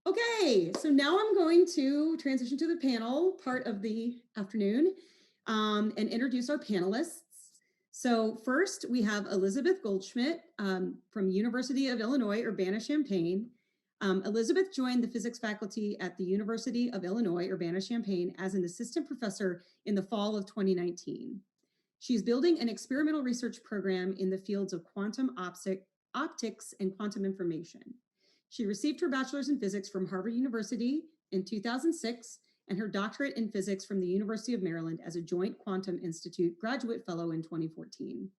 Okay, so now I'm going to transition to the panel part of the afternoon and introduce our panelists. So first we have Elizabeth Goldschmidt from University of Illinois, Urbana-Champaign. Elizabeth joined the physics faculty at the University of Illinois, Urbana-Champaign as an assistant professor in the fall of 2019. She's building an experimental research program in the fields of quantum optics and quantum information. She received her bachelor's in physics from Harvard University in 2006 and her doctorate in physics from the University of Maryland as a Joint Quantum Institute graduate fellow in 2014.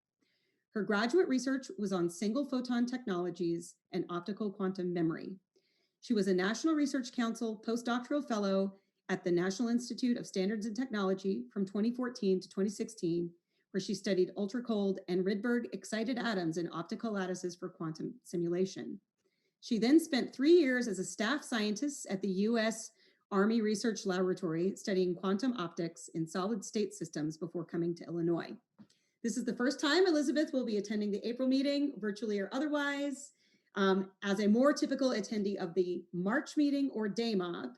Her graduate research was on single photon technologies and optical quantum memory. She was a National Research Council postdoctoral fellow at the National Institute of Standards and Technology from 2014 to 2016, where she studied ultracold and Rydberg excited atoms in optical lattices for quantum simulation. She then spent 3 years as a staff scientist at the U.S. Army Research Laboratory studying quantum optics in solid state systems before coming to Illinois. This is the first time Elizabeth will be attending the April meeting, virtually or otherwise, as a more typical attendee of the March meeting or day mob,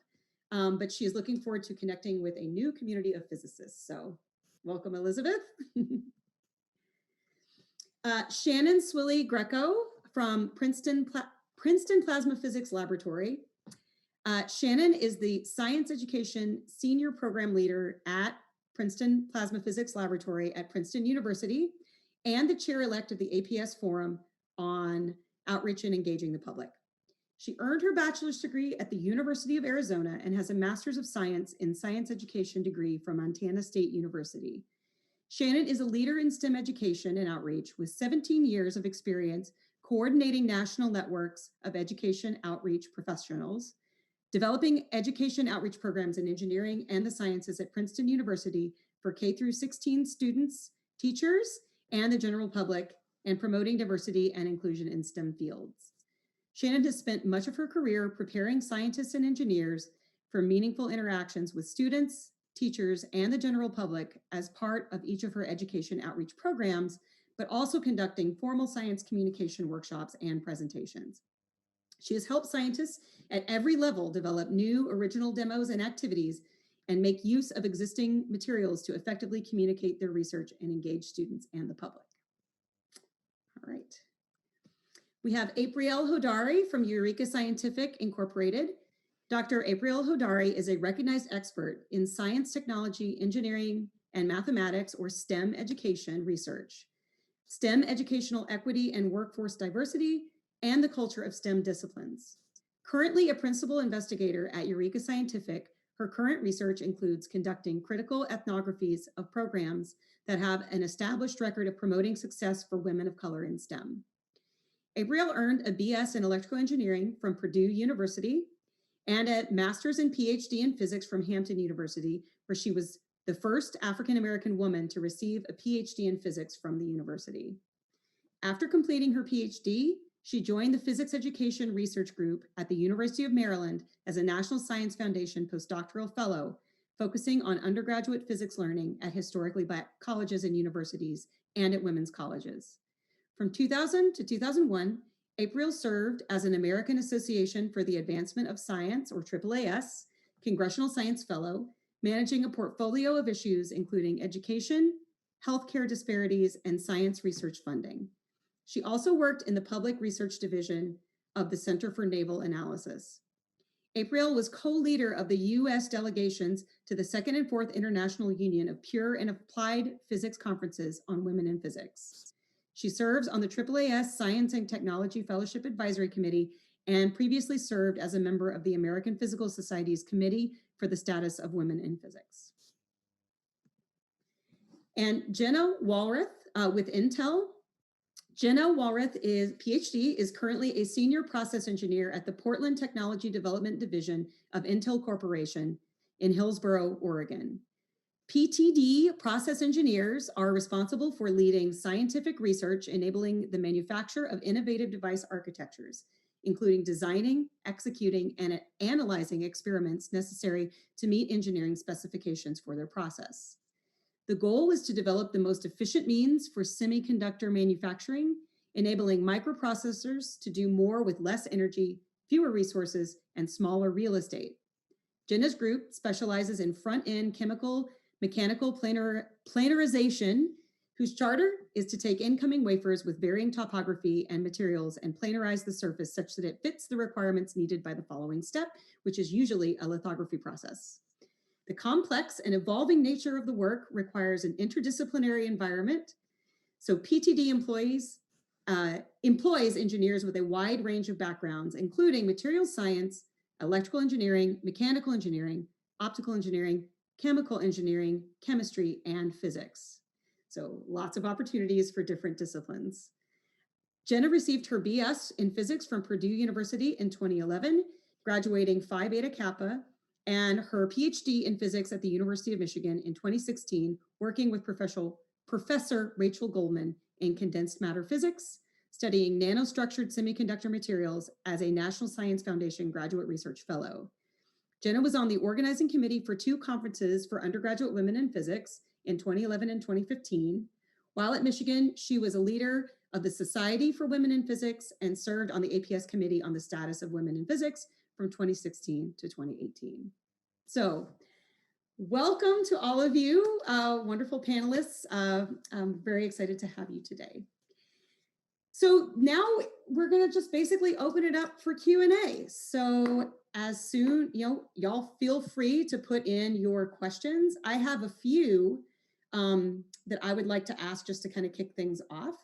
but she is looking forward to connecting with a new community of physicists. So welcome, Elizabeth. Shannon Swilley Greco from Princeton Plasma Physics Laboratory. Shannon is the Science Education Senior Program Leader at Princeton Plasma Physics Laboratory at Princeton University and the chair-elect of the APS Forum on Outreach and Engaging the Public. She earned her bachelor's degree at the University of Arizona and has a Master's of Science in Science Education degree from Montana State University. Shannon is a leader in STEM education and outreach with 17 years of experience coordinating national networks of education outreach professionals, developing education outreach programs in engineering and the sciences at Princeton University for K through 16 students, teachers, and the general public, and promoting diversity and inclusion in STEM fields. Shannon has spent much of her career preparing scientists and engineers for meaningful interactions with students, teachers, and the general public as part of each of her education outreach programs, but also conducting formal science communication workshops and presentations. She has helped scientists at every level develop new original demos and activities and make use of existing materials to effectively communicate their research and engage students and the public. All right. We have Apriel Hodari from Eureka Scientific Incorporated. Dr. Apriel Hodari is a recognized expert in science, technology, engineering, and mathematics, or STEM education research, STEM educational equity and workforce diversity, and the culture of STEM disciplines. Currently a principal investigator at Eureka Scientific, her current research includes conducting critical ethnographies of programs that have an established record of promoting success for women of color in STEM. Apriel earned a BS in electrical engineering from Purdue University and a master's and PhD in physics from Hampton University, where she was the first African-American woman to receive a PhD in physics from the university. After completing her PhD, she joined the Physics Education Research Group at the University of Maryland as a National Science Foundation postdoctoral fellow, focusing on undergraduate physics learning at historically Black colleges and universities and at women's colleges. From 2000 to 2001, Apriel served as an American Association for the Advancement of Science, or AAAS, Congressional Science Fellow, managing a portfolio of issues including education, healthcare disparities, and science research funding. She also worked in the Public Research Division of the Center for Naval Analysis. Apriel was co-leader of the U.S. delegations to the Second and Fourth International Union of Pure and Applied Physics Conferences on Women in Physics. She serves on the AAAS Science and Technology Fellowship Advisory Committee and previously served as a member of the American Physical Society's Committee for the Status of Women in Physics. And Jenna Walrath with Intel. Jenna Walrath PhD is currently a senior process engineer at the Portland Technology Development Division of Intel Corporation in Hillsboro, Oregon. PTD process engineers are responsible for leading scientific research, enabling the manufacture of innovative device architectures, including designing, executing, and analyzing experiments necessary to meet engineering specifications for their process. The goal is to develop the most efficient means for semiconductor manufacturing, enabling microprocessors to do more with less energy, fewer resources, and smaller real estate. Jenna's group specializes in front-end chemical mechanical planarization, whose charter is to take incoming wafers with varying topography and materials and planarize the surface such that it fits the requirements needed by the following step, which is usually a lithography process. The complex and evolving nature of the work requires an interdisciplinary environment. So PTD employs engineers with a wide range of backgrounds, including materials science, electrical engineering, mechanical engineering, optical engineering, chemical engineering, chemistry, and physics. So lots of opportunities for different disciplines. Jenna received her BS in physics from Purdue University in 2011, graduating Phi Beta Kappa, and her PhD in physics at the University of Michigan in 2016, working with Professor Rachel Goldman in condensed matter physics, studying nanostructured semiconductor materials as a National Science Foundation Graduate Research Fellow. Jenna was on the organizing committee for 2 conferences for undergraduate women in physics in 2011 and 2015. While at Michigan, she was a leader of the Society for Women in Physics and served on the APS Committee on the Status of Women in Physics from 2016 to 2018. So welcome to all of you, wonderful panelists. I'm very excited to have you today. So now we're going to just basically open it up for Q&A. So as soon, y'all feel free to put in your questions. I have a few that I would like to ask just to kind of kick things off.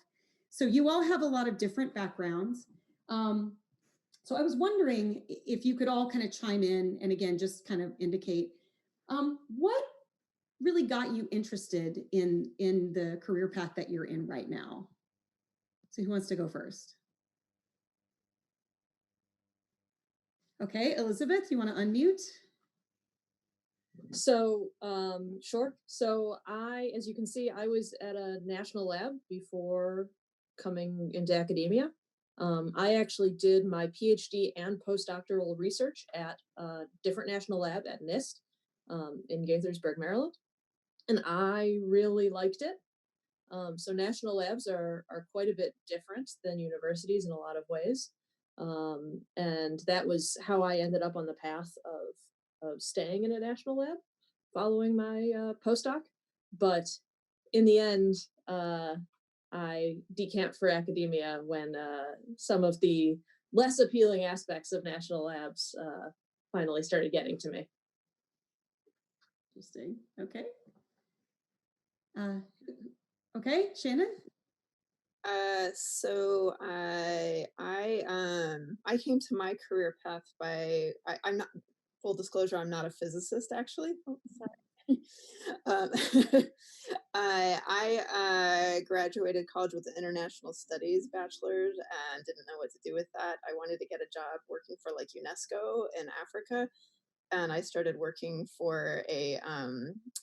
So you all have a lot of different backgrounds. So I was wondering if you could all kind of chime in and again, just kind of indicate what really got you interested in the career path that you're in right now. So who wants to go first? Okay, Elizabeth, you want to unmute? So, sure. So as you can see, I was at a national lab before coming into academia. I actually did my PhD and postdoctoral research at a different national lab at NIST in Gaithersburg, Maryland. And I really liked it. So national labs are quite a bit different than universities in a lot of ways. And that was how I ended up on the path of staying in a national lab following my postdoc. But in the end, I decamped for academia when some of the less appealing aspects of national labs finally started getting to me. Interesting. Okay. Okay, Shannon? So I came to my career path by, I'm not, full disclosure, I'm not a physicist actually. Oh, sorry. I graduated college with an international studies bachelor's and didn't know what to do with that. I wanted to get a job working for like UNESCO in Africa. And I started working for a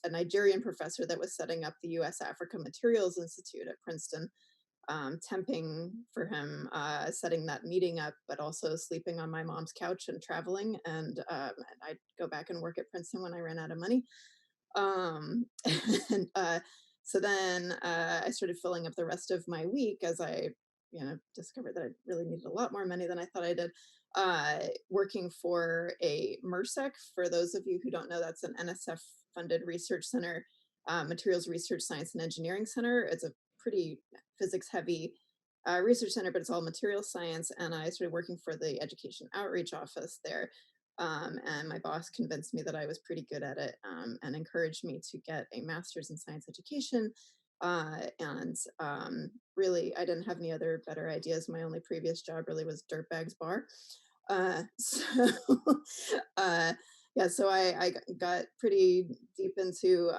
Nigerian professor that was setting up the U.S. Africa Materials Institute at Princeton, temping for him, setting that meeting up, but also sleeping on my mom's couch and traveling. And I'd go back and work at Princeton when I ran out of money. So then I started filling up the rest of my week as I, discovered that I really needed a lot more money than I thought I did. Working for a MRSEC. For those of you who don't know, that's an NSF-funded research center, Materials Research Science and Engineering Center. It's a pretty physics-heavy research center, but it's all material science. And I started working for the education outreach office there. And my boss convinced me that I was pretty good at it and encouraged me to get a master's in science education. Really, I didn't have any other better ideas. My only previous job really was Dirtbags Bar. So I got pretty deep into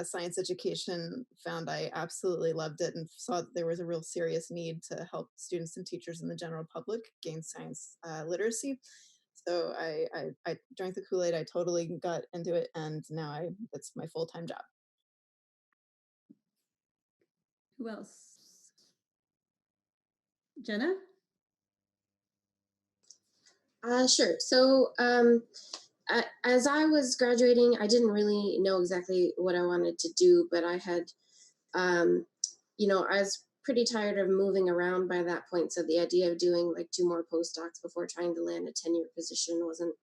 science education, found I absolutely loved it, and saw that there was a real serious need to help students and teachers and the general public gain science literacy. So I drank the Kool-Aid, I totally got into it, and now it's my full-time job. Who else? Jenna? Sure. So as I was graduating, I didn't really know exactly what I wanted to do, but I had, I was pretty tired of moving around by that point. So the idea of doing like 2 more postdocs before trying to land a tenure position wasn't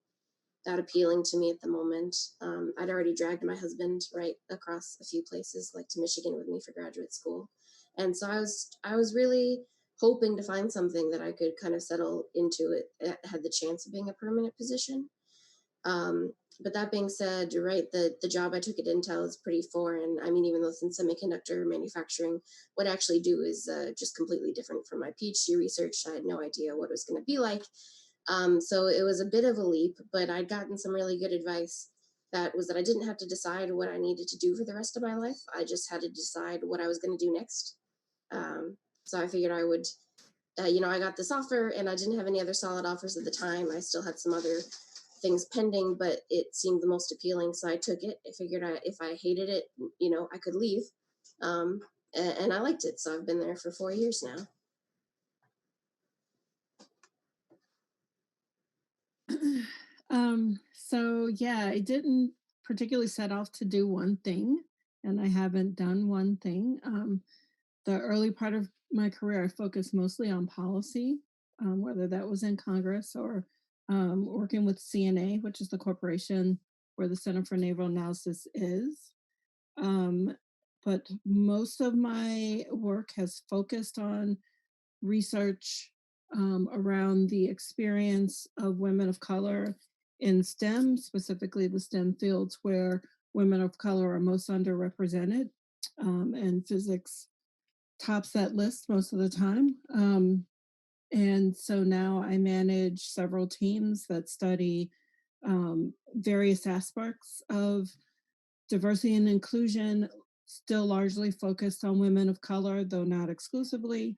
that appealing to me at the moment. I'd already dragged my husband right across a few places, like to Michigan with me for graduate school. And so I was really hoping to find something that I could kind of settle into. It had the chance of being a permanent position. But that being said, you're right, the job I took at Intel is pretty foreign. I mean, even though it's in semiconductor manufacturing, what I actually do is just completely different from my PhD research. I had no idea what it was going to be like. So it was a bit of a leap, but I'd gotten some really good advice that I didn't have to decide what I needed to do for the rest of my life. I just had to decide what I was going to do next. So I figured I would, I got this offer and I didn't have any other solid offers at the time. I still had some other things pending, but it seemed the most appealing. So I took it. I figured if I hated it, I could leave. And I liked it. So I've been there for 4 years now. So yeah, I didn't particularly set off to do one thing, and I haven't done one thing. The early part of my career, I focused mostly on policy, whether that was in Congress or working with CNA, which is the corporation where the Center for Naval Analysis is. But most of my work has focused on research around the experience of women of color in STEM, specifically the STEM fields where women of color are most underrepresented, and physics tops that list most of the time. And so now I manage several teams that study various aspects of diversity and inclusion, still largely focused on women of color, though not exclusively.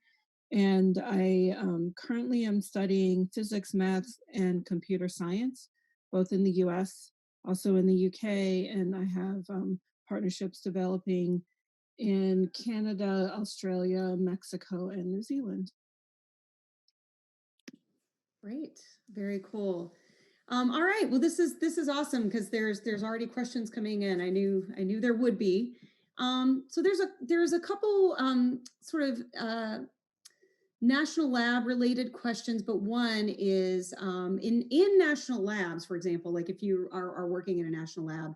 And I currently am studying physics, math, and computer science, both in the US, also in the UK, and I have partnerships developing in Canada, Australia, Mexico, and New Zealand. Great, very cool. All right, well, this is awesome because there's already questions coming in. I knew there would be. So there's a couple sort of national lab related questions, but one is in national labs, for example, like if you are working in a national lab,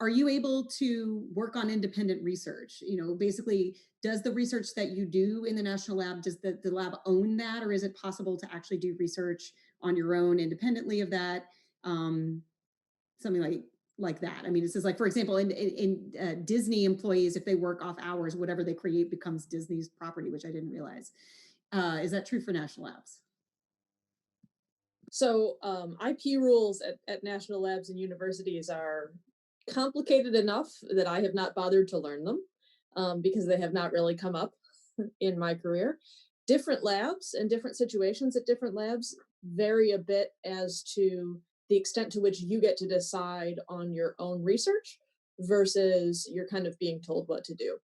are you able to work on independent research? Basically, does the research that you do in the national lab, does the lab own that, or is it possible to actually do research on your own independently of that? Something like that. I mean, this is like, for example, in Disney employees, if they work off hours, whatever they create becomes Disney's property, which I didn't realize. Is that true for national labs? So IP rules at national labs and universities are complicated enough that I have not bothered to learn them because they have not really come up in my career. Different labs and different situations at different labs vary a bit as to the extent to which you get to decide on your own research versus you're kind of being told what to do.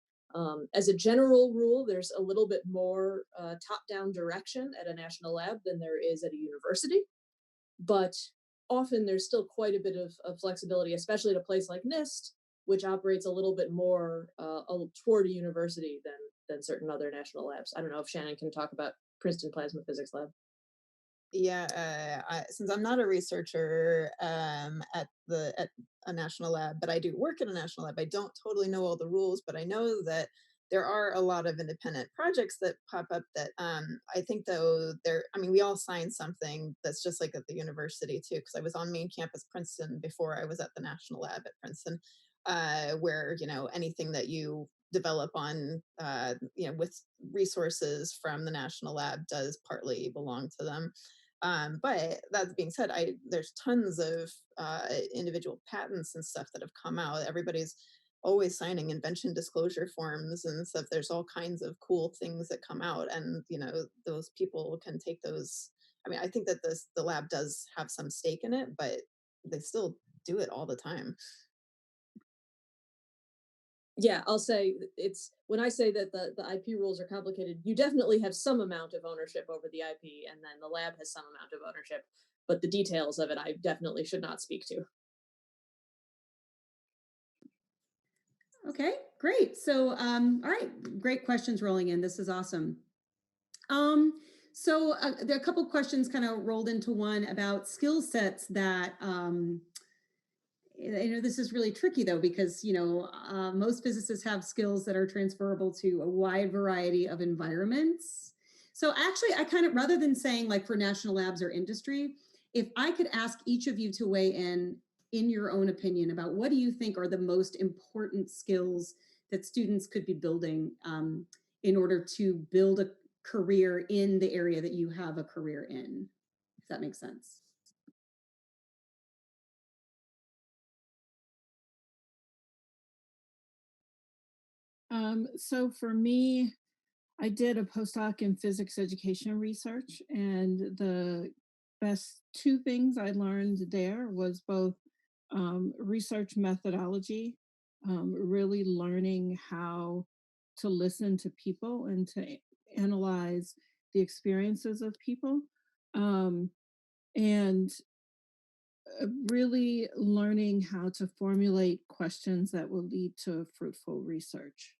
As a general rule, there's a little bit more top-down direction at a national lab than there is at a university, but often there's still quite a bit of flexibility, especially at a place like NIST, which operates a little bit more toward a university than certain other national labs. I don't know if Shannon can talk about Princeton Plasma Physics Lab. Yeah, since I'm not a researcher at a national lab, but I do work at a national lab, I don't totally know all the rules, but I know that there are a lot of independent projects that pop up that I think though we all sign something that's just like at the university too, because I was on main campus Princeton before I was at the national lab at Princeton, where anything that you develop on with resources from the national lab does partly belong to them. But that being said, there's tons of individual patents and stuff that have come out. Everybody's always signing invention disclosure forms and stuff. There's all kinds of cool things that come out, and those people can take those. I mean, I think that the lab does have some stake in it, but they still do it all the time. Yeah, I'll say it's when I say that the IP rules are complicated, you definitely have some amount of ownership over the IP, and then the lab has some amount of ownership, but the details of it I definitely should not speak to. Okay, Great. So, all right, great questions rolling in. This is awesome. There are a couple questions kind of rolled into one about skill sets that, this is really tricky though, because, most physicists have skills that are transferable to a wide variety of environments. So actually, I kind of, rather than saying like for national labs or industry, if I could ask each of you to weigh in your own opinion about what do you think are the most important skills that students could be building in order to build a career in the area that you have a career in, if that makes sense. So for me, I did a postdoc in physics education research, and the best two things I learned there was both research methodology, really learning how to listen to people and to analyze the experiences of people, and really learning how to formulate questions that will lead to fruitful research.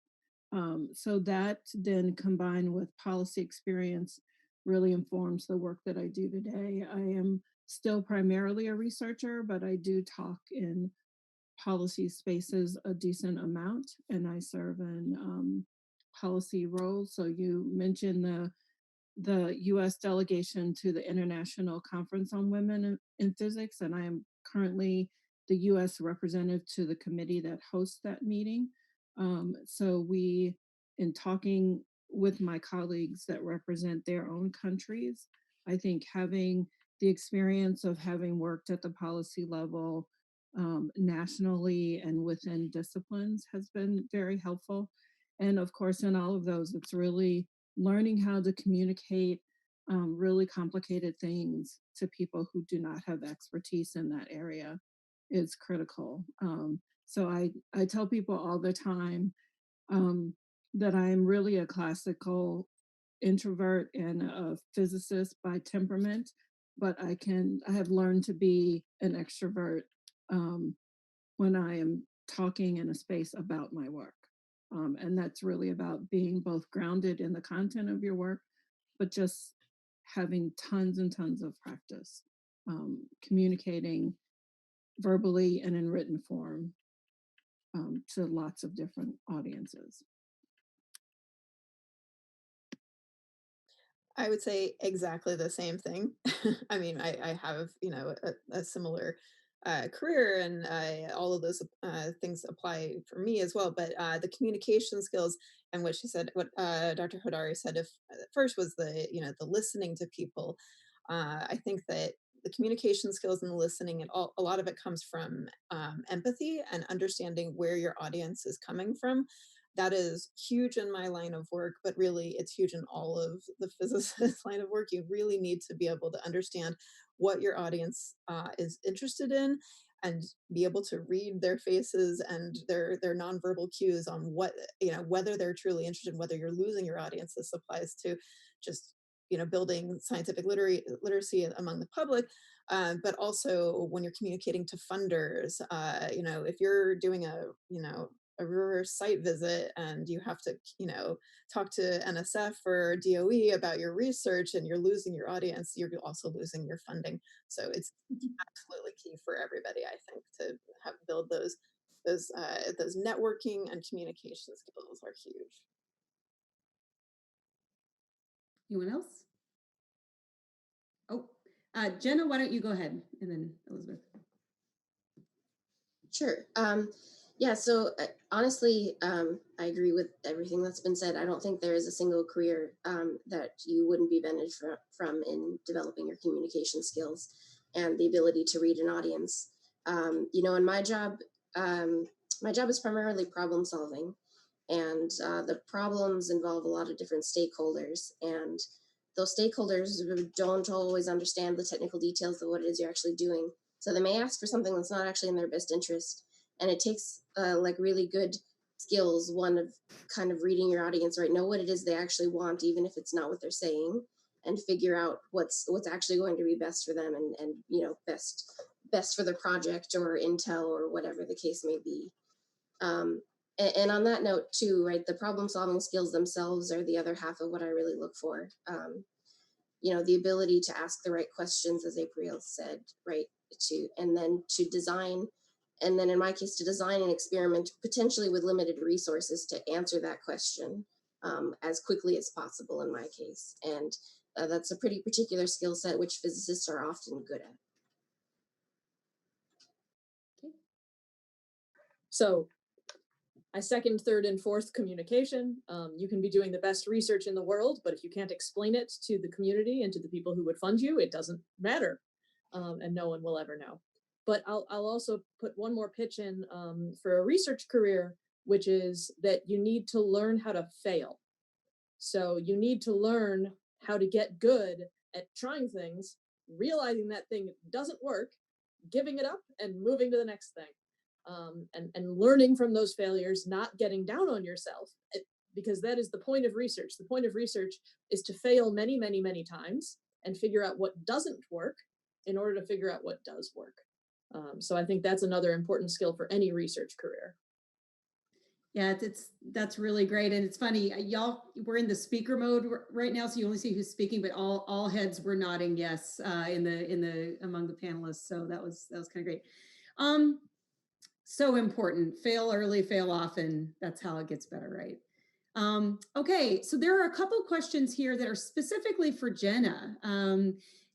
So that then combined with policy experience really informs the work that I do today. I am still primarily a researcher, but I do talk in policy spaces a decent amount, and I serve in policy roles. So you mentioned the U.S. delegation to the International Conference on Women in Physics, and I am currently the U.S. representative to the committee that hosts that meeting. So we, in talking with my colleagues that represent their own countries, I think having the experience of having worked at the policy level nationally and within disciplines has been very helpful. And of course, in all of those, it's really learning how to communicate really complicated things to people who do not have expertise in that area is critical. So I tell people all the time that I'm really a classical introvert and a physicist by temperament, but I have learned to be an extrovert when I am talking in a space about my work. And that's really about being both grounded in the content of your work, but just having tons and tons of practice, communicating verbally and in written form to lots of different audiences. I would say exactly the same thing. I mean, I have, a similar career, and all of those things apply for me as well. But the communication skills and what she said, what Dr. Hodari said, if first was the listening to people. I think that the communication skills and the listening, and a lot of it comes from empathy and understanding where your audience is coming from. That is huge in my line of work, but really it's huge in all of the physicist line of work. You really need to be able to understand what your audience is interested in, and be able to read their faces and their nonverbal cues on what, whether they're truly interested, whether you're losing your audience. This applies to just, building scientific literacy among the public, but also when you're communicating to funders. If you're doing a reverse site visit and you have to, talk to NSF or DOE about your research, and you're losing your audience, you're also losing your funding. So it's absolutely key for everybody, I think, to build those networking and communication skills are huge. Anyone else? Oh, Jenna, why don't you go ahead, and then Elizabeth. Sure. Yeah, so honestly, I agree with everything that's been said. I don't think there is a single career that you wouldn't be benefited from in developing your communication skills and the ability to read an audience. In my job is primarily problem solving, and the problems involve a lot of different stakeholders, and those stakeholders don't always understand the technical details of what it is you're actually doing. So they may ask for something that's not actually in their best interest. And it takes really good skills, one of kind of reading your audience, right? Know what it is they actually want, even if it's not what they're saying, and figure out what's actually going to be best for them, and best for the project or intel or whatever the case may be. And on that note too, right, the problem solving skills themselves are the other half of what I really look for. The ability to ask the right questions, as Apriel said, right, and then to design, and then in my case, to design an experiment potentially with limited resources to answer that question as quickly as possible in my case. And that's a pretty particular skill set, which physicists are often good at. So I second, third, and fourth communication. You can be doing the best research in the world, but if you can't explain it to the community and to the people who would fund you, it doesn't matter, and no one will ever know. But I'll also put one more pitch in for a research career, which is that you need to learn how to fail. So you need to learn how to get good at trying things, realizing that thing doesn't work, giving it up, and moving to the next thing. And learning from those failures, not getting down on yourself, because that is the point of research. The point of research is to fail many, many, many times and figure out what doesn't work in order to figure out what does work. So I think that's another important skill for any research career. Yeah, that's really great. And it's funny, y'all, we're in the speaker mode right now, so you only see who's speaking, but all heads were nodding yes in the among the panelists. So that was kind of great. So important. Fail early, fail often. That's how it gets better, right? Okay, so there are a couple questions here that are specifically for Jenna.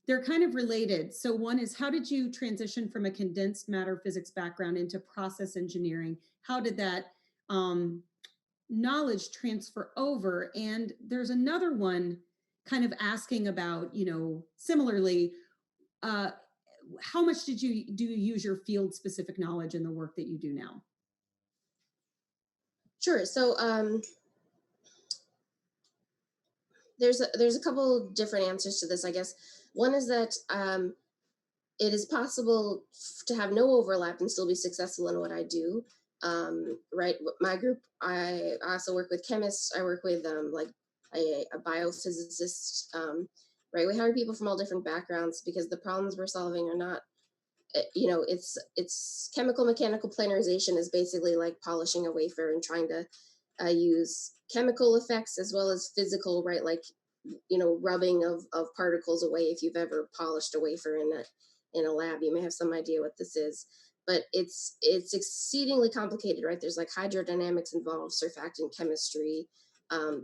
They're kind of related. So one is, how did you transition from a condensed matter physics background into process engineering? How did that knowledge transfer over? And there's another one kind of asking about, similarly, how much do you use your field specific knowledge in the work that you do now? Sure. So there's a couple different answers to this, I guess. One is that it is possible to have no overlap and still be successful in what I do. Right. My group, I also work with chemists. I work with like a biophysicist. Right. We hire people from all different backgrounds because the problems we're solving are not, it's chemical mechanical planarization is basically like polishing a wafer and trying to use chemical effects as well as physical, right? Like, rubbing of particles away. If you've ever polished a wafer in a lab, you may have some idea what this is, but it's exceedingly complicated, right? There's like hydrodynamics involved, surfactant chemistry.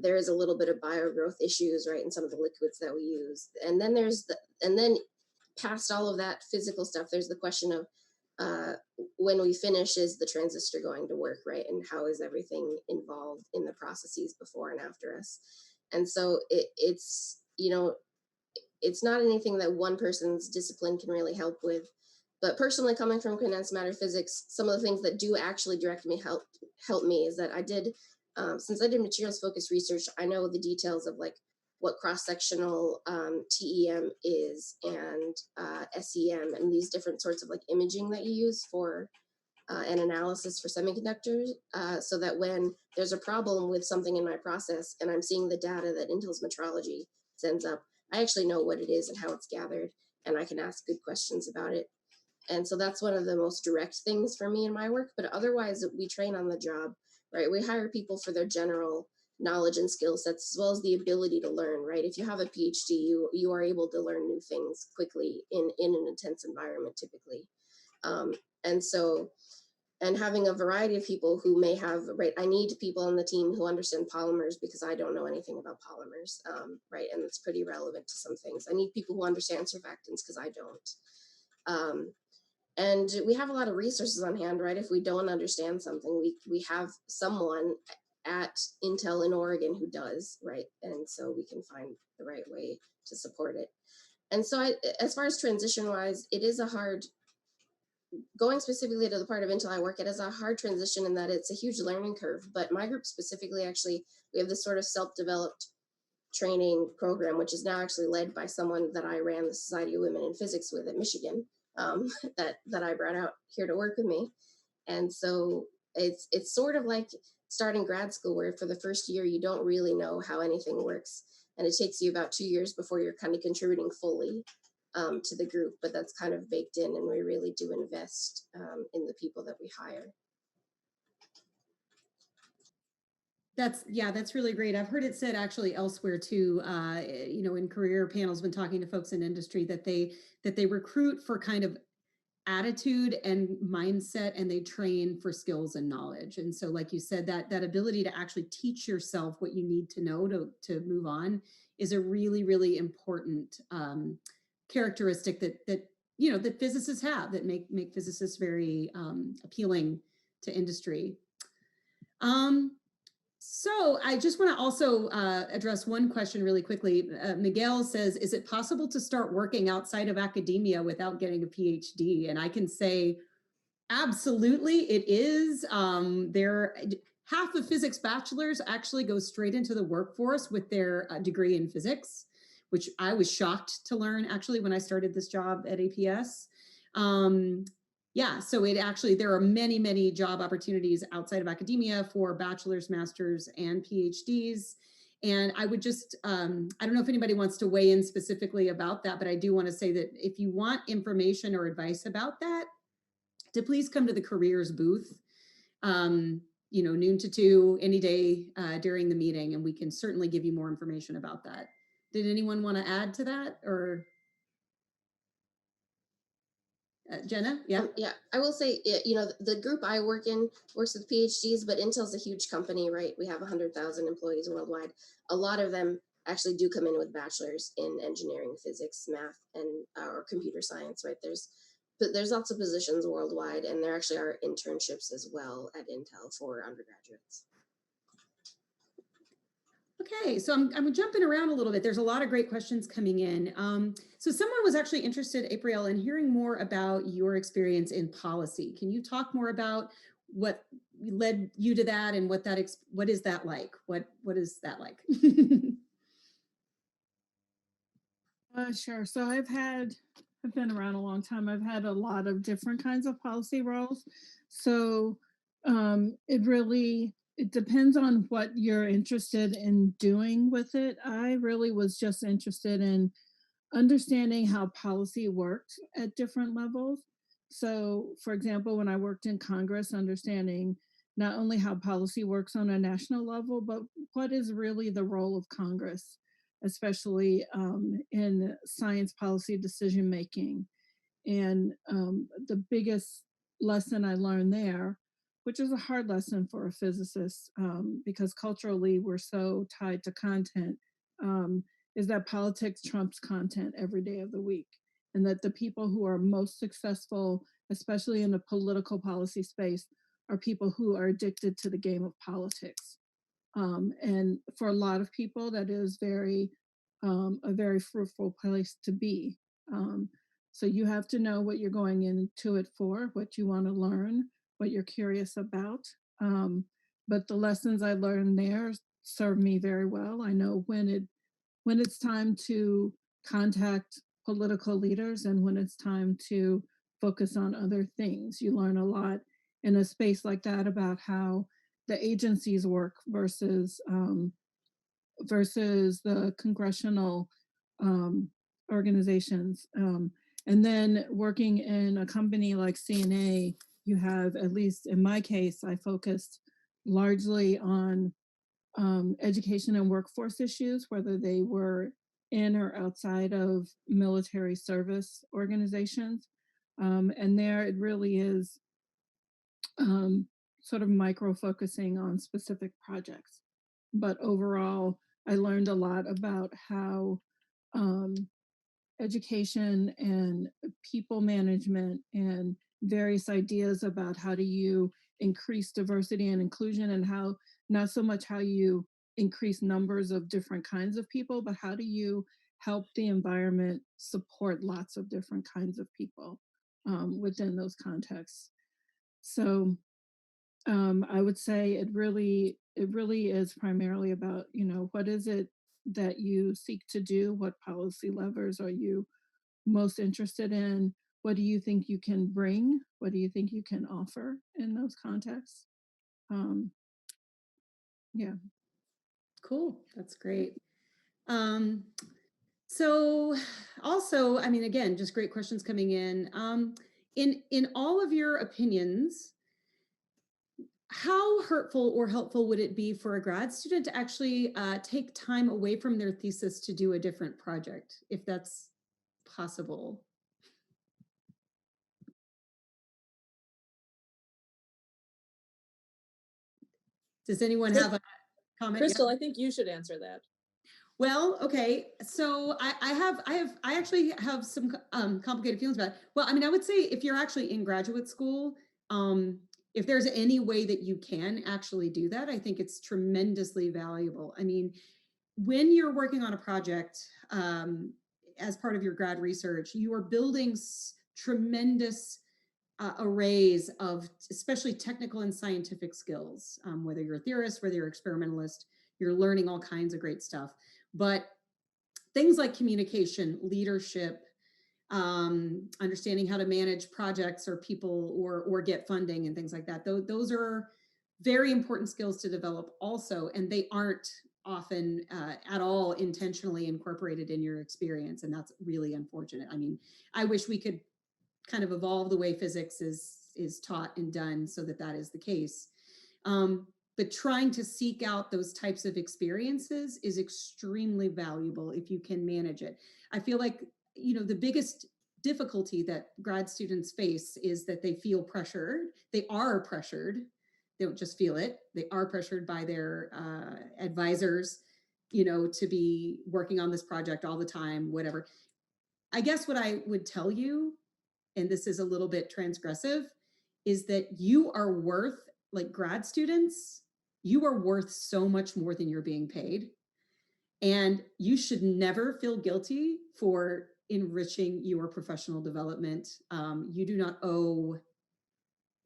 There is a little bit of biogrowth issues, right, in some of the liquids that we use. And then past all of that physical stuff, there's the question of when we finish, is the transistor going to work, right? And how is everything involved in the processes before and after us? And so it's not anything that one person's discipline can really help with. But personally, coming from condensed matter physics, some of the things that do actually directly help me is that I did, since I did materials focused research, I know the details of like what cross-sectional TEM is and SEM and these different sorts of like imaging that you use for an analysis for semiconductors, so that when there's a problem with something in my process and I'm seeing the data that Intel's metrology sends up, I actually know what it is and how it's gathered, and I can ask good questions about it. And so that's one of the most direct things for me in my work. But otherwise, we train on the job, right? We hire people for their general knowledge and skill sets, as well as the ability to learn, right? If you have a PhD, you are able to learn new things quickly in an intense environment, typically. And having a variety of people who may have, right, I need people on the team who understand polymers because I don't know anything about polymers, right? And it's pretty relevant to some things. I need people who understand surfactants because I don't. And we have a lot of resources on hand, right? If we don't understand something, we have someone at Intel in Oregon who does, right? And so we can find the right way to support it. And so as far as transition wise, it is a hard, going specifically to the part of Intel I work at, is a hard transition in that it's a huge learning curve. But my group specifically, actually, we have this sort of self-developed training program, which is now actually led by someone that I ran the Society of Women in Physics with at Michigan, that I brought out here to work with me. And so it's sort of like starting grad school, where for the first year, you don't really know how anything works. And it takes you about 2 years before you're kind of contributing fully to the group, but that's kind of baked in, and we really do invest in the people that we hire. That's really great. I've heard it said actually elsewhere too, in career panels when talking to folks in industry that they recruit for kind of attitude and mindset, and they train for skills and knowledge. And so, like you said, that ability to actually teach yourself what you need to know to move on is a really, really important characteristic that physicists have, that make physicists very appealing to industry. So I just want to also address one question really quickly. Miguel says, is it possible to start working outside of academia without getting a PhD? And I can say, absolutely, it is. Half of physics bachelors actually go straight into the workforce with their degree in physics, which I was shocked to learn actually when I started this job at APS. So there are many, many job opportunities outside of academia for bachelor's, master's, and PhDs. And I would just, I don't know if anybody wants to weigh in specifically about that, but I do want to say that if you want information or advice about that, to please come to the careers booth, noon to 2, any day during the meeting, and we can certainly give you more information about that. Did anyone want to add to that, or? Jenna? Yeah. Yeah, I will say, the group I work in works with PhDs, but Intel's a huge company, right? We have 100,000 employees worldwide. A lot of them actually do come in with bachelors in engineering, physics, math, and or computer science, right? There's lots of positions worldwide, and there actually are internships as well at Intel for undergraduates. Okay, so I'm jumping around a little bit. There's a lot of great questions coming in. So someone was actually interested, Apriel, in hearing more about your experience in policy. Can you talk more about what led you to that, and what is that like? What is that like? Sure. So I've been around a long time. I've had a lot of different kinds of policy roles. So it depends on what you're interested in doing with it. I really was just interested in understanding how policy works at different levels. So, for example, when I worked in Congress, understanding not only how policy works on a national level, but what is really the role of Congress, especially in science policy decision making. And the biggest lesson I learned there, which is a hard lesson for a physicist, because culturally we're so tied to content, is that politics trumps content every day of the week. And that the people who are most successful, especially in the political policy space, are people who are addicted to the game of politics. And for a lot of people, that is a very fruitful place to be. So you have to know what you're going into it for, what you want to learn, what you're curious about. But the lessons I learned there serve me very well. I know when it's time to contact political leaders and when it's time to focus on other things. You learn a lot in a space like that about how the agencies work versus the congressional organizations. And then working in a company like CNA, you have, at least in my case, I focused largely on education and workforce issues, whether they were in or outside of military service organizations. And there it really is sort of micro focusing on specific projects. But overall, I learned a lot about how education and people management and various ideas about how do you increase diversity and inclusion, and how not so much how you increase numbers of different kinds of people, but how do you help the environment support lots of different kinds of people within those contexts. So I would say it really is primarily about, what is it that you seek to do? What policy levers are you most interested in? What do you think you can bring? What do you think you can offer in those contexts? Yeah. Cool. That's great. So also, I mean, again, just great questions coming in. In all of your opinions, how hurtful or helpful would it be for a grad student to actually take time away from their thesis to do a different project, if that's possible? Does anyone have a comment? Yeah. Crystal, I think you should answer that. Well, okay. So I actually have some complicated feelings about it. Well, I mean, I would say if you're actually in graduate school, if there's any way that you can actually do that, I think it's tremendously valuable. I mean, when you're working on a project as part of your grad research, you are building tremendous arrays of especially technical and scientific skills, whether you're a theorist, whether you're an experimentalist, you're learning all kinds of great stuff. But things like communication, leadership, understanding how to manage projects or people or get funding and things like that. Those are very important skills to develop also, and they aren't often at all intentionally incorporated in your experience, and that's really unfortunate. I mean, I wish we could kind of evolve the way physics is taught and done so that that is the case. But trying to seek out those types of experiences is extremely valuable if you can manage it. I feel like, you know, the biggest difficulty that grad students face is that they feel pressured. They are pressured. They don't just feel it. They are pressured by their advisors, you know, to be working on this project all the time, whatever. I guess what I would tell you, and this is a little bit transgressive, is that you are worth, like grad students, you are worth so much more than you're being paid. And you should never feel guilty for enriching your professional development. You do not owe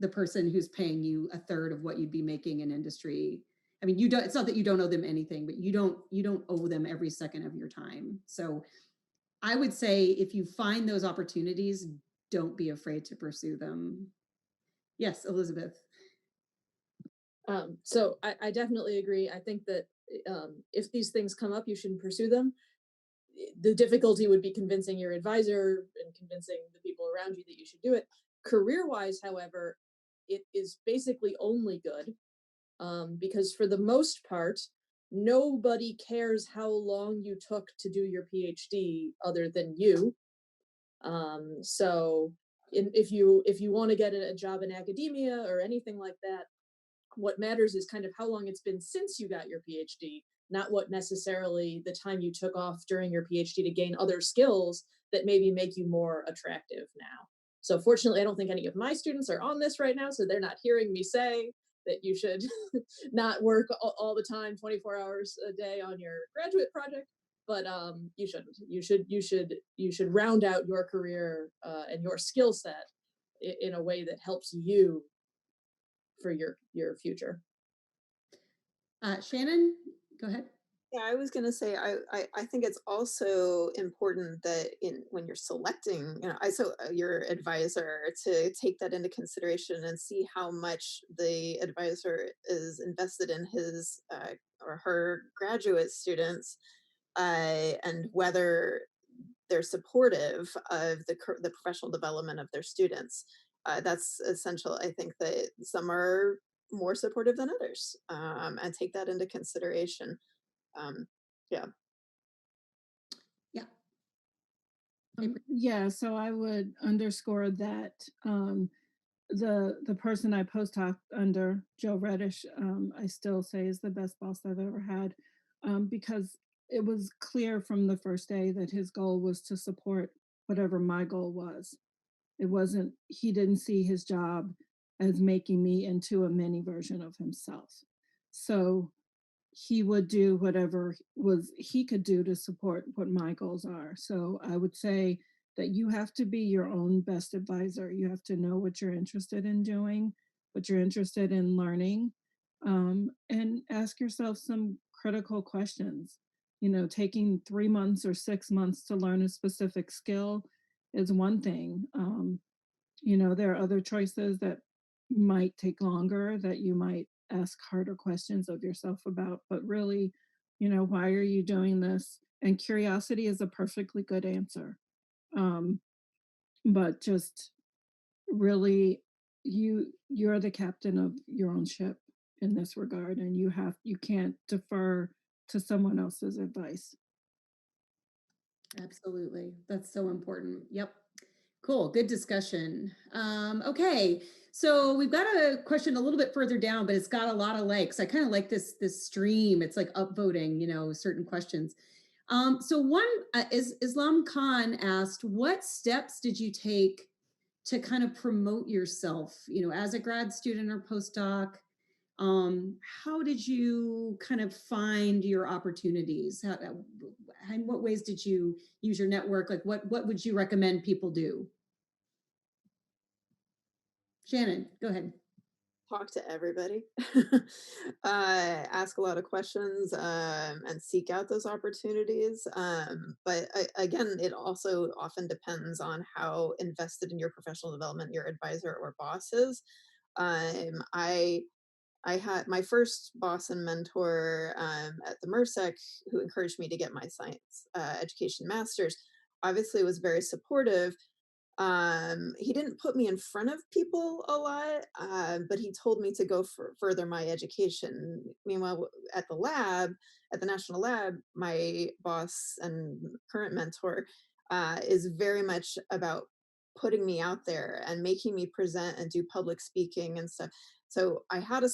the person who's paying you a third of what you'd be making in industry. I mean, you don't, it's not that you don't owe them anything, but you don't owe them every second of your time. So I would say if you find those opportunities, don't be afraid to pursue them. Yes, Elizabeth. So I definitely agree. I think that if these things come up, you shouldn't pursue them. The difficulty would be convincing your advisor and convincing the people around you that you should do it. Career-wise, however, it is basically only good because for the most part, nobody cares how long you took to do your PhD other than you. So if you want to get a job in academia or anything like that, what matters is kind of how long it's been since you got your PhD, not what necessarily the time you took off during your PhD to gain other skills that maybe make you more attractive now. So fortunately, I don't think any of my students are on this right now, so they're not hearing me say that you should not work all the time, 24 hours a day on your graduate project. But you shouldn't. You should round out your career and your skill set in a way that helps you for your future. Shannon, go ahead. Yeah, I was gonna say I think it's also important that in when you're selecting, you know, your advisor to take that into consideration and see how much the advisor is invested in his or her graduate students, and whether they're supportive of the professional development of their students. That's essential. I think that some are more supportive than others, and take that into consideration. Um, yeah. Yeah. Yeah, so I would underscore that the person I postdoc under, Joe Reddish, I still say is the best boss I've ever had, because it was clear from the first day that his goal was to support whatever my goal was. It wasn't, he didn't see his job as making me into a mini version of himself. So he would do whatever was he could do to support what my goals are. So I would say that you have to be your own best advisor. You have to know what you're interested in doing, what you're interested in learning, and ask yourself some critical questions. You know, taking 3 months or 6 months to learn a specific skill is one thing. You know, there are other choices that might take longer, that you might ask harder questions of yourself about, but really, you know, why are you doing this? And curiosity is a perfectly good answer. But just really you're the captain of your own ship in this regard, and you can't defer to someone else's advice. Absolutely. That's so important. Yep. Cool. Good discussion. Okay. So we've got a question a little bit further down, but it's got a lot of likes. I kind of like this stream. It's like upvoting, certain questions. So one is Islam Khan asked, what steps did you take to kind of promote yourself, as a grad student or postdoc? How did you kind of find your opportunities? In what ways did you use your network? Like what would you recommend people do? Shannon, go ahead. Talk to everybody, ask a lot of questions, and seek out those opportunities. But again, it also often depends on how invested in your professional development your advisor or boss is. I had my first boss and mentor at the MRSEC, who encouraged me to get my science education master's. Obviously, was very supportive. He didn't put me in front of people a lot, but he told me to go further my education. Meanwhile, at the national lab, my boss and current mentor is very much about putting me out there and making me present and do public speaking and stuff. So I had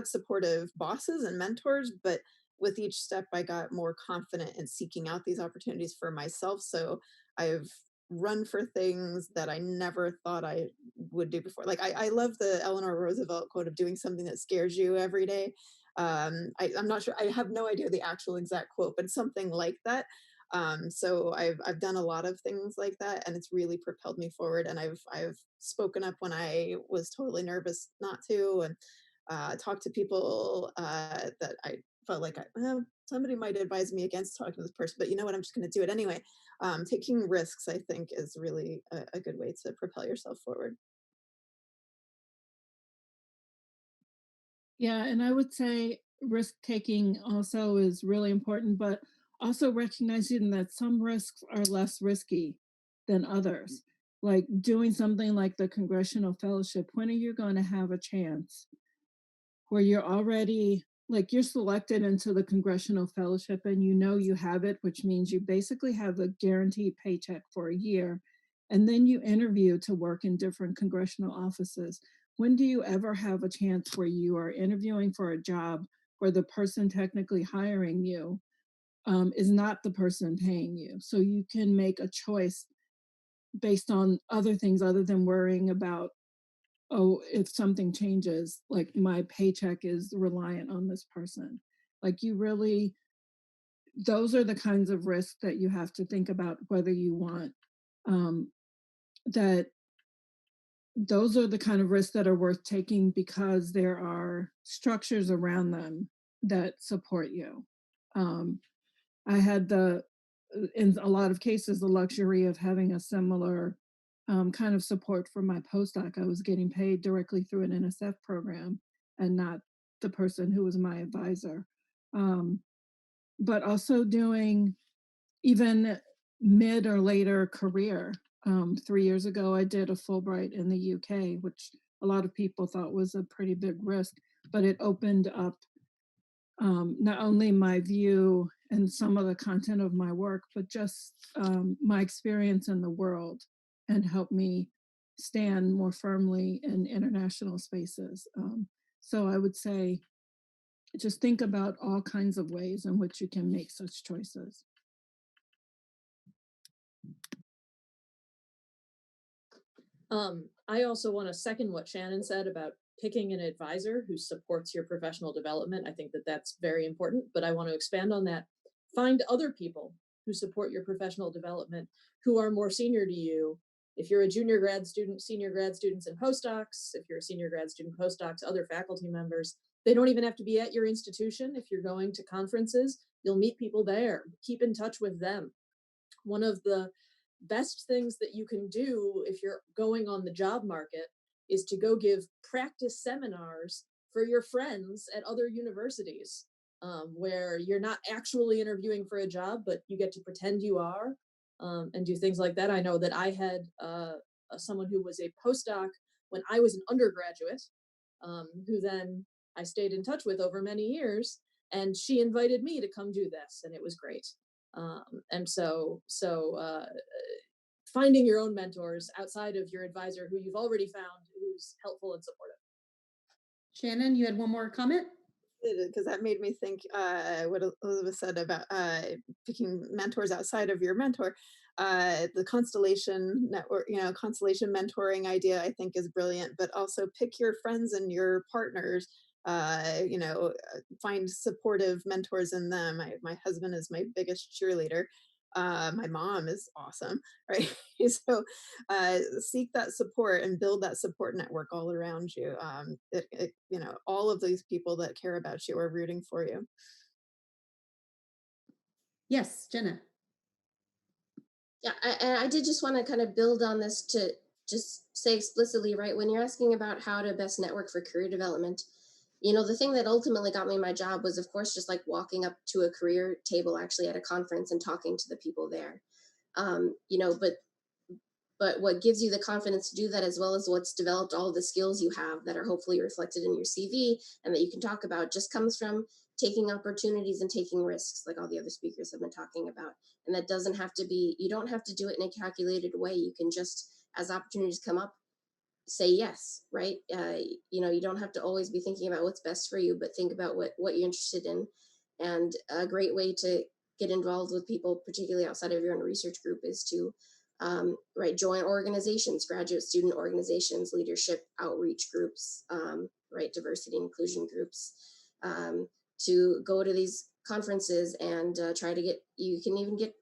supportive bosses and mentors, but with each step I got more confident in seeking out these opportunities for myself. So I've run for things that I never thought I would do before. Like I love the Eleanor Roosevelt quote of doing something that scares you every day. I'm not sure. I have no idea the actual exact quote, but something like that. So I've done a lot of things like that, and it's really propelled me forward. And I've spoken up when I was totally nervous not to, and talked to people that I felt like somebody might advise me against talking to this person, but you know what? I'm just going to do it anyway. Taking risks, I think, is really a good way to propel yourself forward. Yeah, and I would say risk taking also is really important, but also recognizing that some risks are less risky than others. Like doing something like the Congressional Fellowship, when are you going to have a chance where you're already like you're selected into the Congressional Fellowship and you have it, which means you basically have a guaranteed paycheck for a year, and then you interview to work in different congressional offices. When do you ever have a chance where you are interviewing for a job where the person technically hiring you is not the person paying you? So you can make a choice based on other things other than worrying about, oh, if something changes, like my paycheck is reliant on this person. Like those are the kinds of risks that you have to think about whether you want um, that those are the kind of risks that are worth taking because there are structures around them that support you. I had in a lot of cases, the luxury of having a similar kind of support for my postdoc. I was getting paid directly through an NSF program and not the person who was my advisor. But also doing even mid or later career. 3 years ago, I did a Fulbright in the UK, which a lot of people thought was a pretty big risk, but it opened up not only my view and some of the content of my work, but just my experience in the world and helped me stand more firmly in international spaces. So I would say just think about all kinds of ways in which you can make such choices. I also want to second what Shannon said about picking an advisor who supports your professional development. I think that that's very important, but I want to expand on that. Find other people who support your professional development who are more senior to you. If you're a junior grad student, senior grad students and postdocs, if you're a senior grad student, postdocs, other faculty members, they don't even have to be at your institution. If you're going to conferences, you'll meet people there. Keep in touch with them. One of the best things that you can do if you're going on the job market is to go give practice seminars for your friends at other universities, where you're not actually interviewing for a job, but you get to pretend you are, and do things like that. I know that I had someone who was a postdoc when I was an undergraduate, who then I stayed in touch with over many years, and she invited me to come do this, and it was great. And so finding your own mentors outside of your advisor who you've already found, who's helpful and supportive. Shannon, you had one more comment? Because that made me think what Elizabeth said about picking mentors outside of your mentor. The constellation network, constellation mentoring idea, I think is brilliant, but also pick your friends and your partners, find supportive mentors in them. My husband is my biggest cheerleader. My mom is awesome, right? So seek that support and build that support network all around you. All of these people that care about you are rooting for you. Yes, Jenna. Yeah, I did just want to kind of build on this to just say explicitly, right, when you're asking about how to best network for career development, the thing that ultimately got me my job was, of course, just like walking up to a career table actually at a conference and talking to the people there. But what gives you the confidence to do that, as well as what's developed all the skills you have that are hopefully reflected in your CV and that you can talk about, just comes from taking opportunities and taking risks, like all the other speakers have been talking about. And that doesn't have to be, you don't have to do it in a calculated way. You can just, as opportunities come up, say yes, right? You don't have to always be thinking about what's best for you, but think about what you're interested in. And a great way to get involved with people, particularly outside of your own research group, is to join organizations, graduate student organizations, leadership outreach groups, diversity and inclusion groups, to go to these conferences and try to get, you can even get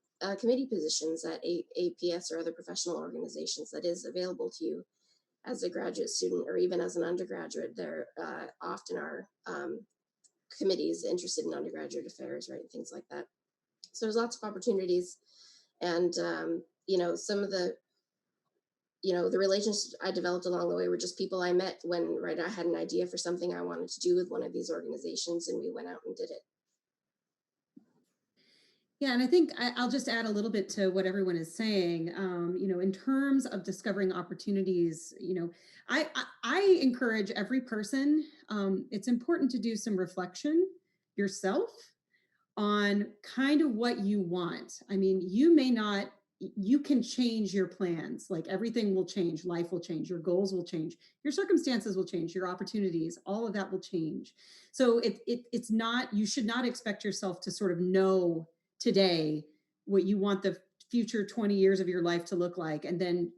committee positions at APS or other professional organizations. That is available to you as a graduate student or even as an undergraduate. There often are committees interested in undergraduate affairs, right, things like that. So there's lots of opportunities. And some of the relationships I developed along the way were just people I met when I had an idea for something I wanted to do with one of these organizations, and we went out and did it. Yeah, and I think I'll just add a little bit to what everyone is saying. In terms of discovering opportunities, I encourage every person. It's important to do some reflection yourself on kind of what you want. I mean, you can change your plans. Like everything will change, life will change, your goals will change, your circumstances will change, your opportunities, all of that will change. So it's not, you should not expect yourself to sort of know today what you want the future 20 years of your life to look like, and then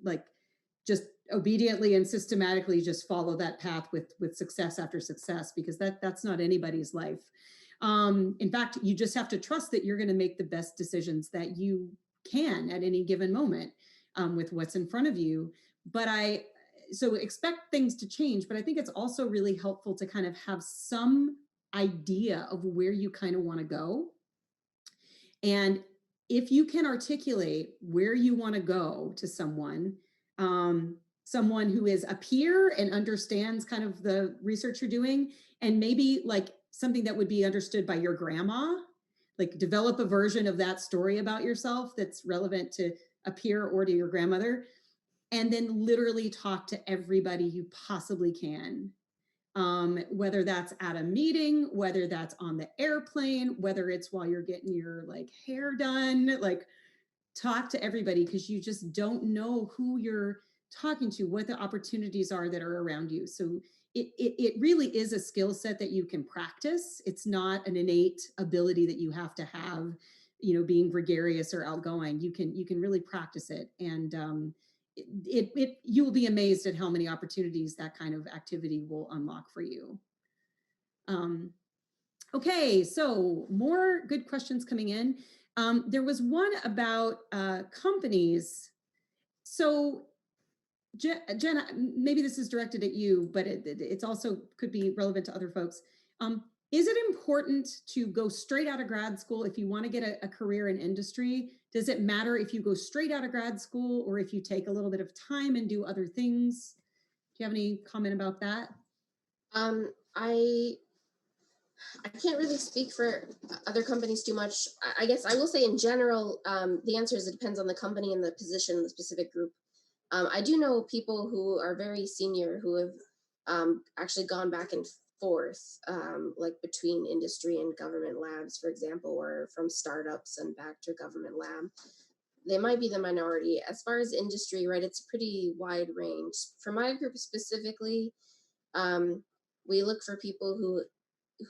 just obediently and systematically just follow that path with success after success, because that's not anybody's life. In fact, you just have to trust that you're going to make the best decisions that you can at any given moment with what's in front of you. So expect things to change, but I think it's also really helpful to kind of have some idea of where you kind of want to go. And if you can articulate where you want to go to someone who is a peer and understands kind of the research you're doing, and maybe something that would be understood by your grandma, develop a version of that story about yourself that's relevant to a peer or to your grandmother, and then literally talk to everybody you possibly can. Whether that's at a meeting, whether that's on the airplane, whether it's while you're getting your hair done, talk to everybody, because you just don't know who you're talking to, what the opportunities are that are around you. So it really is a skill set that you can practice. It's not an innate ability that you have to have, being gregarious or outgoing. You can really practice it. And you will be amazed at how many opportunities that kind of activity will unlock for you. Okay, so more good questions coming in. There was one about companies. So Jenna, maybe this is directed at you, but it's also could be relevant to other folks. Is it important to go straight out of grad school if you want to get a career in industry? Does it matter if you go straight out of grad school or if you take a little bit of time and do other things? Do you have any comment about that? I can't really speak for other companies too much. I guess I will say in general, the answer is it depends on the company and the position, the specific group. I do know people who are very senior who have actually gone back and forth, like between industry and government labs, for example, or from startups and back to government lab. They might be the minority. As far as industry, right, it's a pretty wide range. For my group specifically, we look for people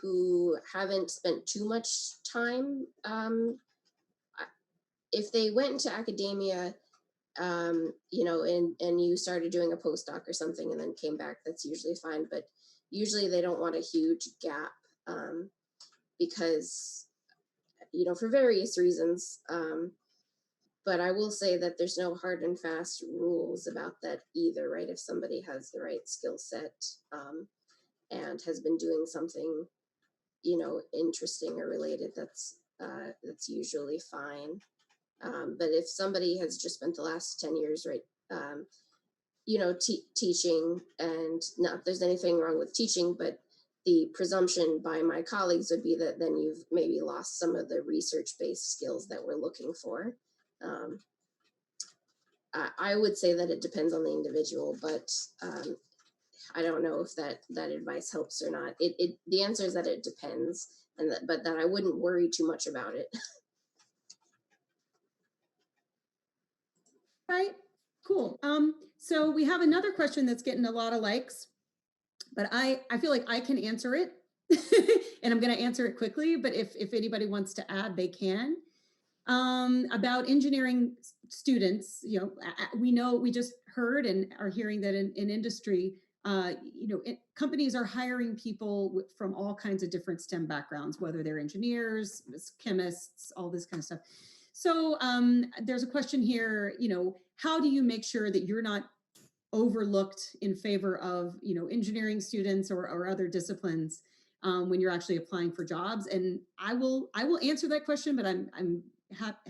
who haven't spent too much time. If they went into academia, and you started doing a postdoc or something and then came back, that's usually fine. But usually they don't want a huge gap, because, for various reasons. But I will say that there's no hard and fast rules about that either, right? If somebody has the right skill set, and has been doing something, interesting or related, that's usually fine. But if somebody has just spent the last 10 years, right, teaching, and not there's anything wrong with teaching, but the presumption by my colleagues would be that then you've maybe lost some of the research-based skills that we're looking for. Um, I would say that it depends on the individual, but I don't know if that advice helps or not. The answer is that it depends, but that I wouldn't worry too much about it. Right. Cool. So we have another question that's getting a lot of likes, but I feel like I can answer it and I'm going to answer it quickly, but if anybody wants to add, they can. About engineering students, we just heard and are hearing that in industry, companies are hiring people from all kinds of different STEM backgrounds, whether they're engineers, chemists, all this kind of stuff. So there's a question here, how do you make sure that you're not overlooked in favor of, engineering students or other disciplines when you're actually applying for jobs? And I will answer that question, but I'm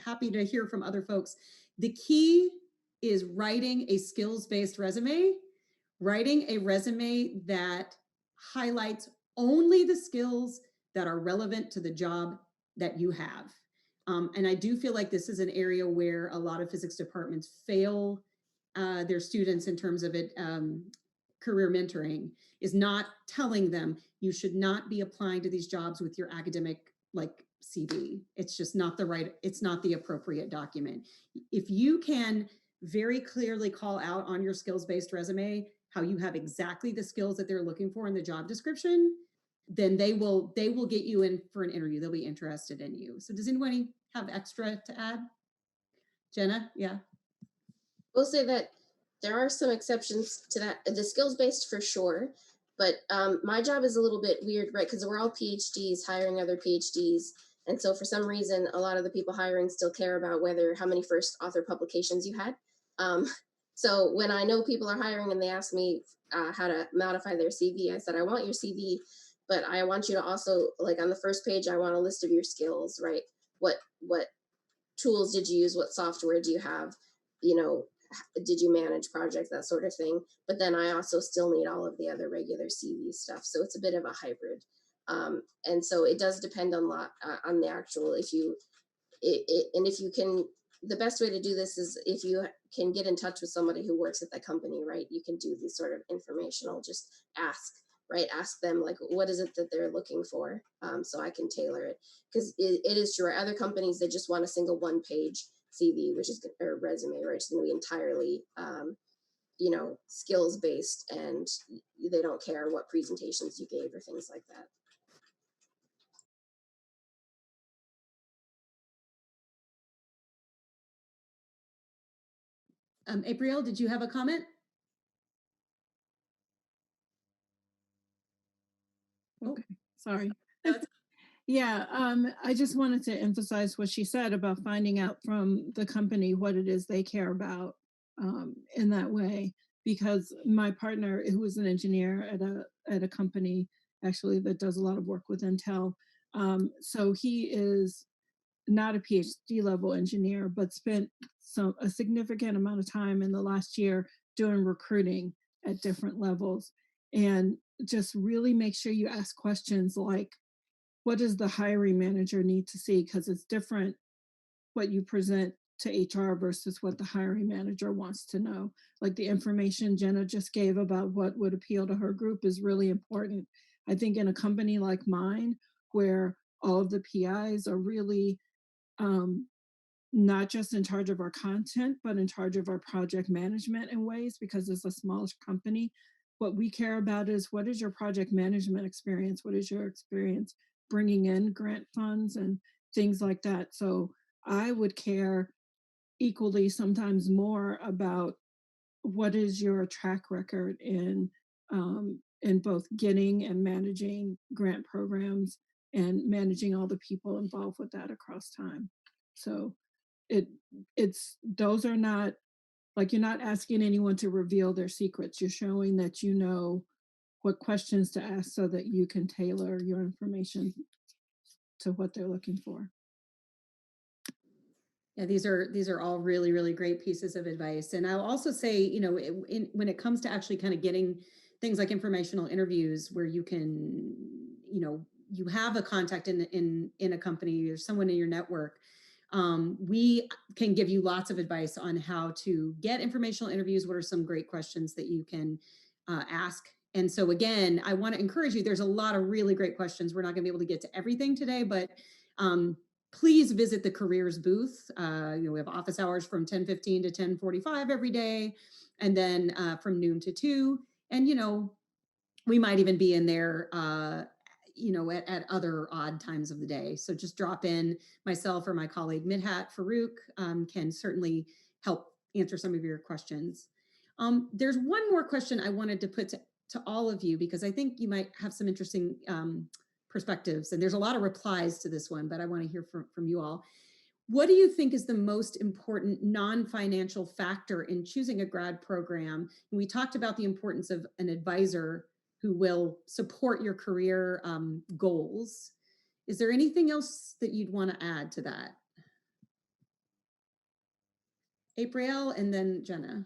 happy to hear from other folks. The key is writing a skills-based resume, writing a resume that highlights only the skills that are relevant to the job that you have. And I do feel like this is an area where a lot of physics departments fail their students in terms of it, career mentoring, is not telling them you should not be applying to these jobs with your academic CV. It's just not it's not the appropriate document. If you can very clearly call out on your skills-based resume how you have exactly the skills that they're looking for in the job description, then they will get you in for an interview. They'll be interested in you. So does anybody have extra to add? Jenna? Yeah. We'll say that there are some exceptions to that. The skills-based for sure, but my job is a little bit weird, right? Because we're all PhDs hiring other PhDs. And so for some reason, a lot of the people hiring still care about how many first author publications you had. So when I know people are hiring and they ask me how to modify their CV, I said, I want your CV, but I want you to also, like on the first page, I want a list of your skills, right? What tools did you use? What software do you have? Did you manage projects, that sort of thing? But then I also still need all of the other regular CV stuff. So it's a bit of a hybrid. And so it does depend on the actual, and if you can, the best way to do this is if you can get in touch with somebody who works at the company, right? You can do these sort of informational, just ask them like, what is it that they're looking for? So I can tailor it, because it is true. Other companies, they just want a single one-page CV, or resume, right? It's going to be entirely, skills based, and they don't care what presentations you gave or things like that. Apriel, did you have a comment? Okay, sorry. Yeah, I just wanted to emphasize what she said about finding out from the company what it is they care about in that way. Because my partner, who is an engineer at a company actually that does a lot of work with Intel, so he is not a PhD level engineer, but spent a significant amount of time in the last year doing recruiting at different levels. And just really make sure you ask questions like, what does the hiring manager need to see? Because it's different what you present to HR versus what the hiring manager wants to know. Like the information Jenna just gave about what would appeal to her group is really important. I think in a company like mine, where all of the PIs are really not just in charge of our content, but in charge of our project management in ways, because it's a smallish company. What we care about is, what is your project management experience? What is your experience bringing in grant funds and things like that? So I would care equally, sometimes more, about what is your track record in both getting and managing grant programs and managing all the people involved with that across time. So it's those are not, like, you're not asking anyone to reveal their secrets. You're showing that you know what questions to ask so that you can tailor your information to what they're looking for. Yeah, these are all really, really great pieces of advice. And I'll also say, you know, when it comes to actually kind of getting things like informational interviews where you can, you know, you have a contact in a company or someone in your network, we can give you lots of advice on how to get informational interviews. What are some great questions that you can ask? And so again, I want to encourage you. There's a lot of really great questions. We're not going to be able to get to everything today, but please visit the careers booth. You know, we have office hours from 10:15 to 10:45 every day, and then from noon to 2. And, you know, we might even be in there, you know, at other odd times of the day. So just drop in. Myself or my colleague Midhat Farouk can certainly help answer some of your questions. There's one more question I wanted to put to all of you, because I think you might have some interesting perspectives. And there's a lot of replies to this one, but I want to hear from you all. What do you think is the most important non-financial factor in choosing a grad program? And we talked about the importance of an advisor who will support your career goals. Is there anything else that you'd want to add to that? Apriel and then Jenna.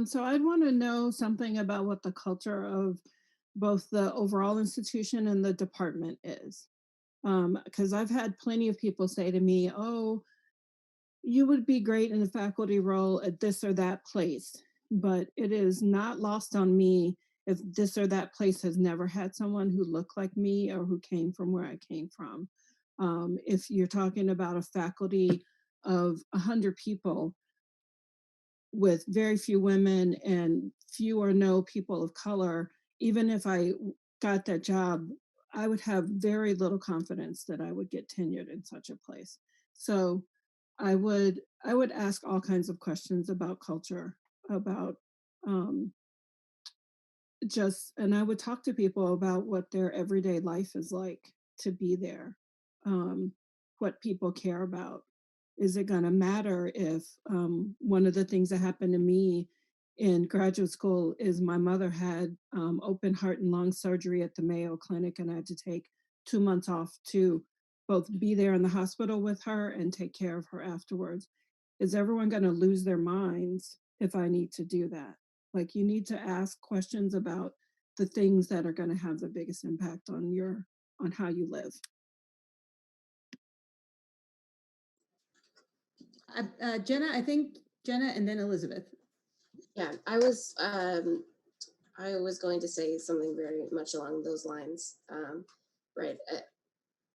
So I'd want to know something about what the culture of both the overall institution and the department is. Because I've had plenty of people say to me, oh, you would be great in a faculty role at this or that place, but it is not lost on me if this or that place has never had someone who looked like me or who came from where I came from. If you're talking about a faculty of 100 people with very few women and few or no people of color, even if I got that job, I would have very little confidence that I would get tenured in such a place. So I would ask all kinds of questions about culture, about and I would talk to people about what their everyday life is like to be there, what people care about. Is it going to matter if one of the things that happened to me in graduate school is my mother had open heart and lung surgery at the Mayo Clinic, and I had to take 2 months off to both be there in the hospital with her and take care of her afterwards. Is everyone going to lose their minds if I need to do that? Like, you need to ask questions about the things that are going to have the biggest impact on how you live. Jenna, I think Jenna and then Elizabeth. Yeah, I was going to say something very much along those lines. Right.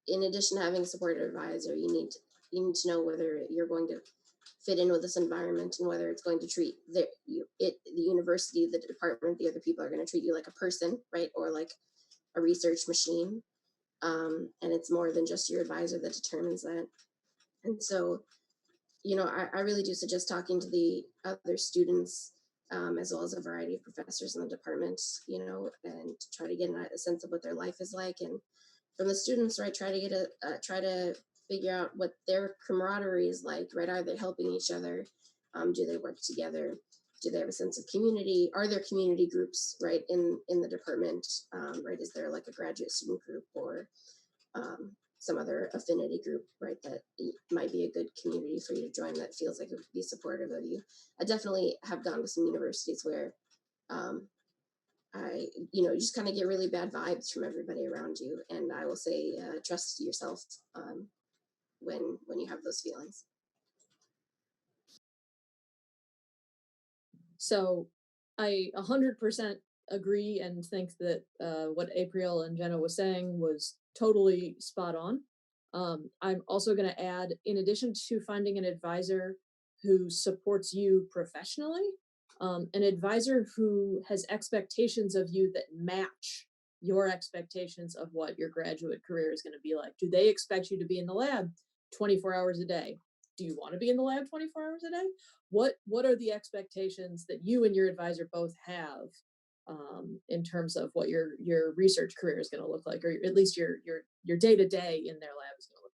In addition to having a supportive advisor, you need to know whether you're going to fit in with this environment and whether it's going to treat the university, the department, the other people are going to treat you like a person, right? Or like a research machine. And it's more than just your advisor that determines that. And so, you know, I really do suggest talking to the other students, as well as a variety of professors in the department, you know, and try to get a sense of what their life is like. And from the students, right, try to figure out what their camaraderie is like, right? Are they helping each other? Do they work together? Do they have a sense of community? Are there community groups, right, in the department, right? Is there like a graduate student group or some other affinity group, right, that might be a good community for you to join that feels like it would be supportive of you? I definitely have gone to some universities where you just kind of get really bad vibes from everybody around you. And I will say, trust yourself when you have those feelings. So I 100% agree and think that what Apriel and Jenna was saying was totally spot on. I'm also going to add, in addition to finding an advisor who supports you professionally, an advisor who has expectations of you that match your expectations of what your graduate career is going to be like. Do they expect you to be in the lab 24 hours a day? Do you want to be in the lab 24 hours a day? What are the expectations that you and your advisor both have in terms of what your research career is going to look like, or at least your day to day in their lab is going to look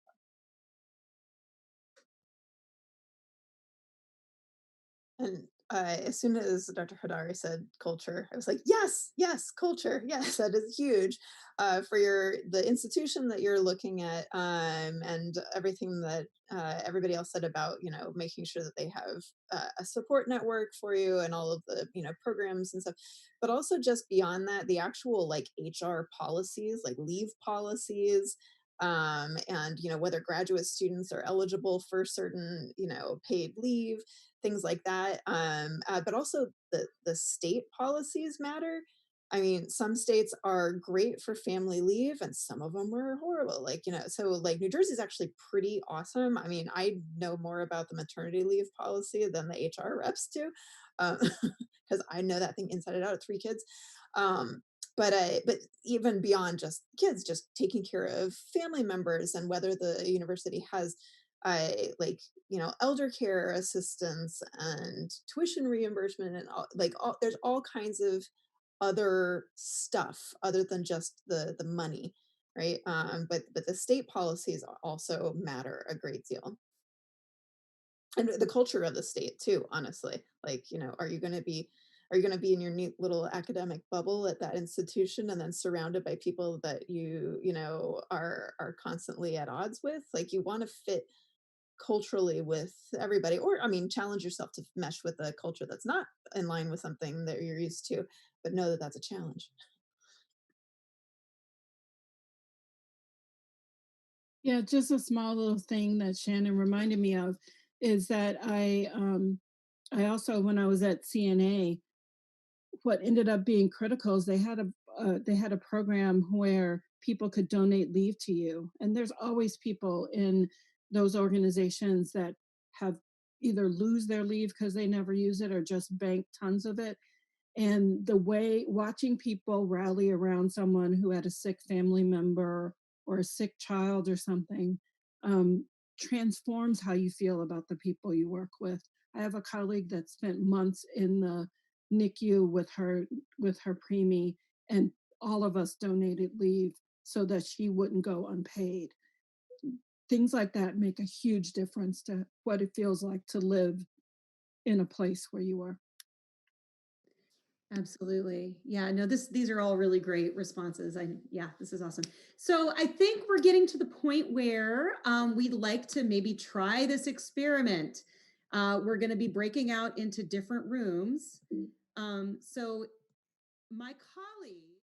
And as soon as Dr. Hodari said culture, I was like, yes, yes, culture, yes, that is huge for the institution that you're looking at, and everything that everybody else said about making sure that they have a support network for you and all of the programs and stuff, but also just beyond that, the actual like HR policies, like leave policies. And whether graduate students are eligible for certain paid leave, things like that. But also the state policies matter. I mean, some states are great for family leave, and some of them are horrible. Like so like New Jersey is actually pretty awesome. I mean, I know more about the maternity leave policy than the HR reps do, because I know that thing inside and out of 3 kids. But even beyond just kids, just taking care of family members and whether the university has like elder care assistance and tuition reimbursement and all there's all kinds of other stuff other than just the money, right? But the state policies also matter a great deal, and the culture of the state too, honestly. Like are you going to be in your neat little academic bubble at that institution and then surrounded by people that are constantly at odds with? Like you want to fit culturally with everybody, or I mean challenge yourself to mesh with a culture that's not in line with something that you're used to, but know that that's a challenge. Yeah, just a small little thing that Shannon reminded me of is that I also, when I was at CNA, what ended up being critical is they had a program where people could donate leave to you, and there's always people in those organizations that have either lose their leave because they never use it or just bank tons of it. And the way watching people rally around someone who had a sick family member or a sick child or something um, transforms how you feel about the people you work with. I have a colleague that spent months in the NICU with her preemie, and all of us donated leave so that she wouldn't go unpaid. Things like that make a huge difference to what it feels like to live in a place where you are. Absolutely. Yeah, no, these are all really great responses. Yeah, this is awesome. So I think we're getting to the point where we'd like to maybe try this experiment. We're going to be breaking out into different rooms. So my colleague